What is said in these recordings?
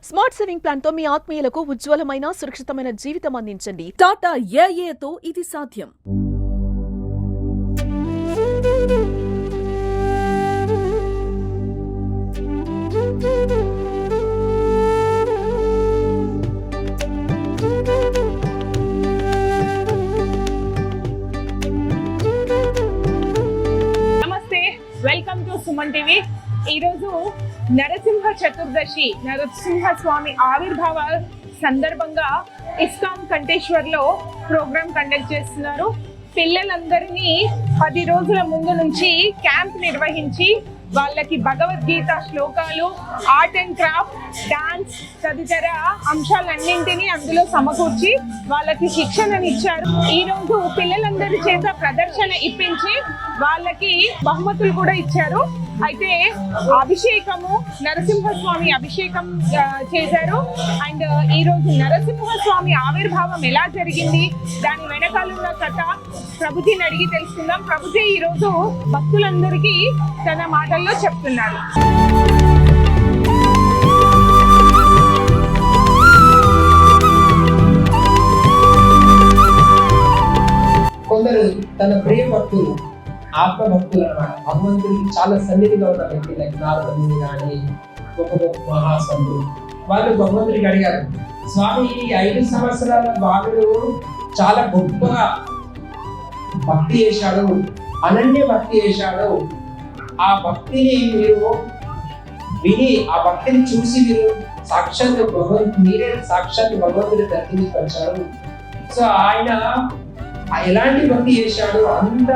Smart saving plan తో మీ ఆత్మీయులకు ఉజ్వలమైన సురక్షితమైన జీవితం అందించండి. టాటా ఏఏతో ఇది సాధ్యం. Welcome to Suman TV. ఈరోజు నరసింహ చతుర్దశి, నరసింహ స్వామి ఆవిర్భావ సందర్భంగా ఇస్కాన్ కంటేశ్వర్లో ప్రోగ్రామ్ కండక్ట్ చేస్తున్నారు. పిల్లలందరినీ 10 రోజుల ముందు నుంచి క్యాంప్ నిర్వహించి వాళ్ళకి భగవద్గీత శ్లోకాలు, ఆర్ట్ అండ్ క్రాఫ్ట్, డాన్స్ తదితర అంశాలన్నింటినీ అందులో సమకూర్చి వాళ్ళకి శిక్షణనిచ్చారు. ఈరోజు పిల్లలందరి చేత ప్రదర్శన ఇప్పించి వాళ్ళకి బహుమతులు కూడా ఇచ్చారు. అయితే అభిషేకము, నరసింహస్వామి అభిషేకం చేశారు. అండ్ ఈరోజు నరసింహస్వామి ఆవిర్భావం ఎలా జరిగింది, దాని వెనకాలన్న కథ ప్రభుజీని అడిగి తెలుసుకుందాం. ప్రభుజీ ఈరోజు భక్తులందరికీ తన మాటల్లో చెప్తున్నారు. కొందరు తన ప్రియ భక్తులు, ఆత్మ భక్తులు అన్నమాట, భగవంతుడికి చాలా సన్నిధిగా ఉన్న వ్యక్తి, లైక్ నారదుని కానీ గొప్ప గొప్ప మహాసంతులు, వాళ్ళు భగవంతుడికి అడిగారు, స్వామి ఈ 5 సంవత్సరాల బాలుడు చాలా గొప్పగా భక్తి చేశాడు, అనన్య భక్తి చేశాడు. ఆ భక్తిని మీరు విని, ఆ భక్తిని చూసి మీరు మీరే సాక్షాత్ భగవంతుడి దర్శనానికి వచ్చారు. సో ఆయన ఎలాంటి భక్తి చేశాడు, అంత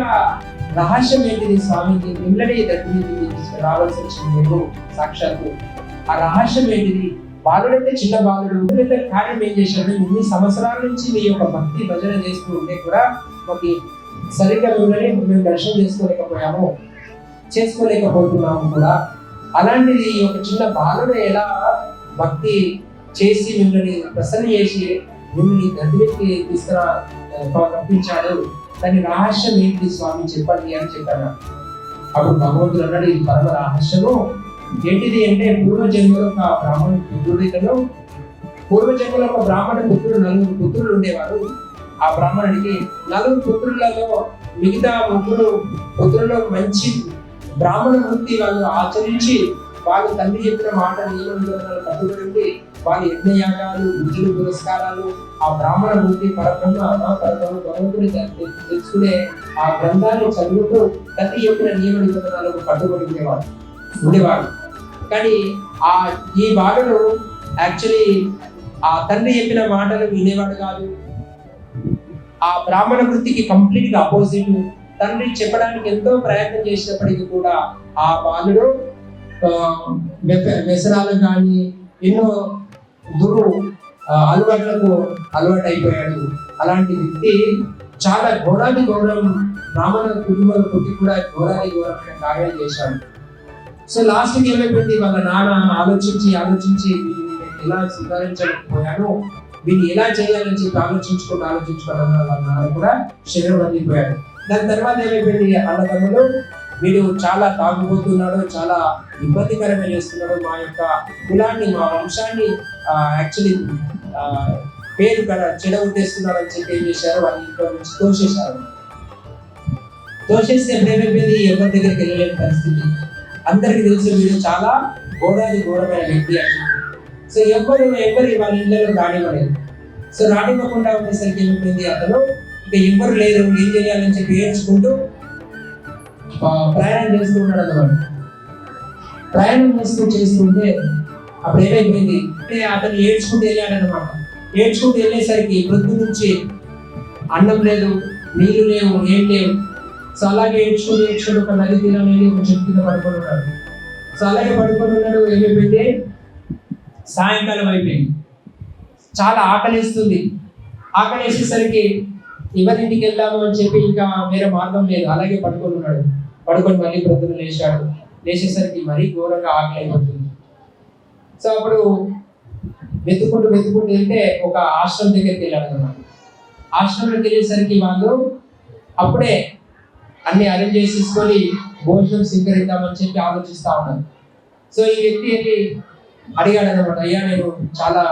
రహస్యం ఏంటిది స్వామికి, మిమ్మల్ని దగ్గరికి రావాల్సి వచ్చింది మీరు సాక్షాత్తు. ఆ రహస్యం ఏంటిది? బాలుడైతే చిన్న బాలుడు అయితే కార్యం ఏం చేశాడు, ఇన్ని సంవత్సరాల నుంచి మీ యొక్క భక్తి భజన చేస్తూ ఉంటే కూడా మాకు సరిగ్గా మిమ్మల్ని మేము దర్శనం చేసుకోలేకపోతున్నాము కూడా. అలాంటిది ఒక చిన్న బాలుడు ఎలా భక్తి చేసి మిమ్మల్ని ప్రసన్న చేసి మిమ్మల్ని దగ్గరికి పంపించాడు, దాని రహస్యం ఏంటి స్వామి చెప్పండి అని చెప్పాను. అప్పుడు భగవంతుడు అన్నాడు, ఈ పరమ రహస్యము ఏంటిది అంటే, పూర్వజన్మలో ఒక బ్రాహ్మణ పుత్రుడు 4 పుత్రులు ఉండేవారు. ఆ బ్రాహ్మణుడికి 4 పుత్రులలో మిగతా 3 పుత్రులలో మంచి బ్రాహ్మణ వృత్తి వాళ్ళు ఆచరించి, వాళ్ళు తండ్రి చెప్పిన మాట నియమాలు కట్టుబడి వాళ్ళ యజ్ఞయాగాలు, విద్యులు, పురస్కారాలు, ఆ బ్రాహ్మణ వృత్తి భగవంతుని తెలుసుకునే ఆ గ్రంథాన్ని చదువుతూ తండ్రి చెప్పిన నియమ నిబంధనలకు కట్టుబడి ఉండేవాడు. కానీ ఈ బాలుడు యాక్చువల్లీ ఆ తండ్రి చెప్పిన మాటలు వినేవాడు కాదు. ఆ బ్రాహ్మణ వృత్తికి కంప్లీట్ గా అపోజిట్. తండ్రి చెప్పడానికి ఎంతో ప్రయత్నం చేసినప్పటికీ కూడా ఆ బాలుడు వ్యసనాలకు కానీ ఎన్నో అలవాట్లకు అలవాటు అయిపోయాడు. అలాంటి వ్యక్తి చాలా ఘోరాది ఘోరం, బ్రాహ్మణ కుటుంబాలు పుట్టి కూడా ఘోరాది ఘోరమైన కార్యాలు చేశాడు. సో లాస్ట్కి ఏమైపోయింది, వాళ్ళ నాన్న ఆలోచించి ఎలా సుధారించలేకపోయాను, వీళ్ళు ఎలా చేయాలని చెప్పి ఆలోచించుకోవడం వాళ్ళ నాన్న కూడా శరీరం అందిపోయాడు. దాని తర్వాత ఏమైపోయింది, అన్నదమ్ములు వీడు చాలా తాగుబోతున్నాడు, చాలా ఇబ్బందికరంగా చేస్తున్నాడు, మా యొక్క కులాన్ని, మా వంశాన్ని యాక్చువల్లీ పేరు చెడగొట్టేస్తున్నాడు అని చెప్పి ఏం చేశారు, వాళ్ళ ఇంట్లో నుంచి తోసేస్తే ఏమైపోయింది, ఎవరి దగ్గరికి వెళ్ళలేని పరిస్థితి. అందరికి తెలిసి వీడు చాలా ఘోరమైన వ్యక్తి అని. సో ఎవరి వాళ్ళ ఇళ్ళలో రానివ్వలేదు. సో రానివ్వకుండా ఉండేసరికి ఏమైపోయింది, అతను ఇక ఎవరు లేరు, ఏం చేయాలని చెప్పి ఏడ్చుకుంటూ ప్రయాణం చేస్తూ ఉన్నాడు అన్నమాట. ప్రయాణం చేస్తుంటే అప్పుడు ఏమైపోయింది అంటే, అతను ఏడ్చుకుంటూ వెళ్ళాడనమాట. ఏడ్చుకుంటూ వెళ్ళేసరికి ప్రొద్దు నుంచి అన్నం లేదు, నీళ్లు లేవు, ఏం లేవు. సో అలాగే ఏడ్చుకుంటూ ఒక నది తీరం వెళ్ళి ఒక చెట్టు కింద పడుకొని ఉన్నాడు. సో అలాగే పడుకొని ఉన్నాడు. ఏమైపోయింది, సాయంకాలం అయిపోయింది, చాలా ఆకలిస్తుంది. ఆకలేసేసరికి ఎవరింటికి వెళ్దాము అని చెప్పి ఇంకా వేరే మార్గం లేదు, అలాగే పడుకొని ఉన్నాడు. పడుకొని మళ్ళీ ప్రొద్దున లేచేసరికి మరీ ఘోరంగా ఆకలి అయిపోతుంది. సో అప్పుడు వెతుకుంటూ వెళ్తే ఒక ఆశ్రమం దగ్గరికి వెళ్ళాడు అన్నమాట. ఆశ్రమంలోకి వెళ్ళేసరికి వాళ్ళు అప్పుడే అన్ని అరేంజ్ చేసేసుకొని భోజనం స్వీకరిద్దామని చెప్పి ఆలోచిస్తా ఉన్నారు. సో ఈ వ్యక్తి వెళ్ళి అడిగాడు అనమాట, అయ్యా నేను చాలా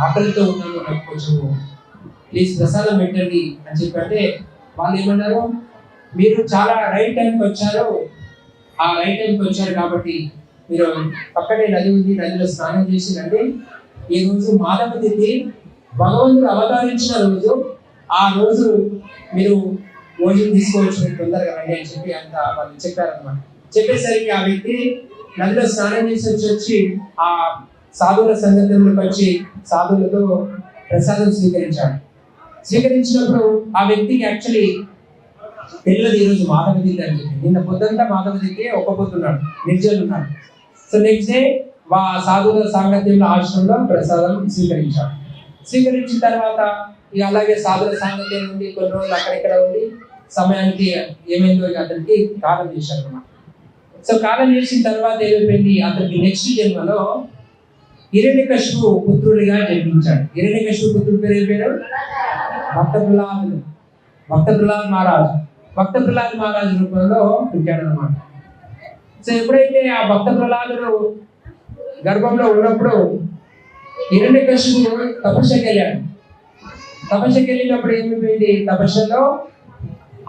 ఆకలితో ఉన్నాను, నాకు కొంచెం ప్లీజ్ ప్రసాదం పెట్టండి అని చెప్పంటే వాళ్ళు ఏమన్నారు, మీరు చాలా రైట్ టైంకి వచ్చారు, ఆ రైట్ టైంకి వచ్చారు కాబట్టి మీరు పక్కనే నది ఉంది, నదిలో స్నానం చేసి రండి. ఈ రోజు మానవ తిథి, భగవంతుడు అవతరించిన రోజు, ఆ రోజు మీరు భోజనం తీసుకోవచ్చు, మీరు తొందరగా రండి అని చెప్పి అంత వాళ్ళు చెప్పారనమాట. చెప్పేసరికి ఆ వ్యక్తి నదిలో స్నానం చేసి వచ్చి ఆ సాధువుల సంగతిలోకి వచ్చి సాధువులతో ప్రసాదం స్వీకరించాడు. స్వీకరించినప్పుడు ఆ వ్యక్తికి యాక్చువల్లీ తెలియదు ఈరోజు మాధవ తిథి అని చెప్పి. నిన్న పొద్దుంతా మాధవ తిథి ఒక్క పొద్దున్నాడు, నిర్జలున్నాడు. సో నెక్స్ట్ డే సాధువుల సాంగత్యంలో ఆశ్రమంలో ప్రసాదం స్వీకరించాడు. స్వీకరించిన తర్వాత ఇక అలాగే సాధువుల సాంగత్యం నుండి కొన్ని రోజులు అక్కడిక్కడ ఉండి సమయానికి ఏమైందో ఇక అతనికి కాలం చేశారు అన్నమాట. సో కాలం చేసిన తర్వాత ఏమైపోయింది, అతనికి నెక్స్ట్ జన్మలో హిరణ్యకశిపు పుత్రుడిగా జన్మించాడు. హిరణ్యకశిపు పుత్రుడి పేరు ఏం పేరు? భక్త ప్రహ్లాదుడు. భక్త ప్రహ్లాద్ మహారాజు. భక్త ప్రహ్లాద్ మహారాజు రూపంలో పుట్టాడు అన్నమాట. సో ఎప్పుడైతే ఆ భక్త ప్రహ్లాదుడు గర్భంలో ఉన్నప్పుడు హిరణ్యకశిపు తపస్సుకి వెళ్ళాడు. తపస్సుకి వెళ్ళినప్పుడు ఏమైపోయింది, తపస్సులో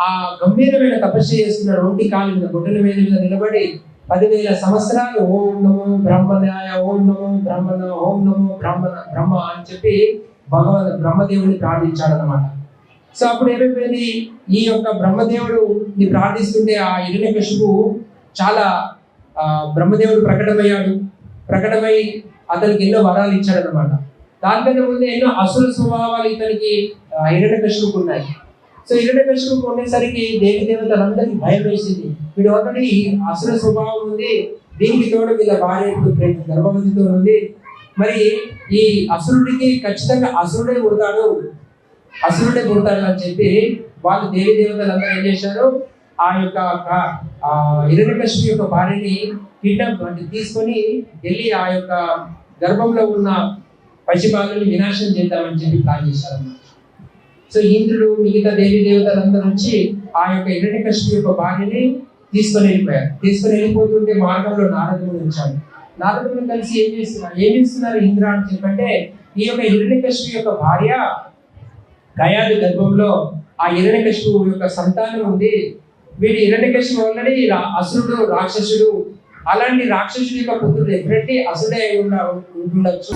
ఆ గంభీరమైన తపస్సు చేస్తున్నాడు. ఒంటి కాలు మీద గొడ్డల మీద నిలబడి 10,000 సంవత్సరాలు ఓం నమో బ్రహ్మణాయ, ఓం నమో బ్రహ్మణ, ఓం నమో బ్రహ్మ అని చెప్పి బ్రహ్మదేవుని ప్రార్థించాడు అన్నమాట. సో అప్పుడు ఏమైపోయింది, ఈ యొక్క బ్రహ్మదేవుడిని ప్రార్థిస్తుంటే ఆ హిరణ్యకశిపు చాలా బ్రహ్మదేవుడు ప్రకటమై అతనికి ఎన్నో వరాలు ఇచ్చాడు అనమాట. దానికన్నా ముందు ఎన్నో అసుర స్వభావాలు ఇతనికి హిరణ్యకశిపుకు ఉన్నాయి. సో హిరణ్యకశిపుకు ఉండేసరికి దేవి దేవతలందరికీ భయం వేసింది. వీడు ఆల్రెడీ అసుర స్వభావం ఉంది, దీనికి తోడు వీళ్ళ భార్య గర్భవతితో ఉంది, మరి ఈ అసురుడికి ఖచ్చితంగా అసురుడే పుడతాడు అని చెప్పి వాళ్ళు దేవి దేవతలందరూ ఏం చేశారు, ఆ యొక్క హిరణ్యకశిపు యొక్క భార్యని కిడ్నాప్ అంటే తీసుకొని వెళ్ళి ఆ యొక్క గర్భంలో ఉన్న పసిబాలుని వినాశనం చేద్దామని చెప్పి ప్లాన్ చేశారు అన్నమాట. సో ఇంద్రుడు మిగతా దేవి దేవతలందరూ వచ్చి ఆ యొక్క హిరణ్యకశిపు యొక్క భార్యని తీసుకొని వెళ్ళిపోతుంటే మార్గంలో నారదుడు వచ్చాడు. నారదుడిని కలిసి ఏం చేస్తున్నారు ఇంద్ర అని చెప్పంటే, ఈ యొక్క హిరణ్యకశిపు యొక్క భార్య గయాది గర్భంలో ఆ హిరణ్యకశిపు యొక్క సంతానం ఉంది. వీడి హిరణ్యకశిపు ఆల్రెడీ అసురుడు, రాక్షసుడు. అలాంటి రాక్షసుడి యొక్క పుత్రుడు డెఫినెట్లీ అసురుడే ఉండొచ్చు.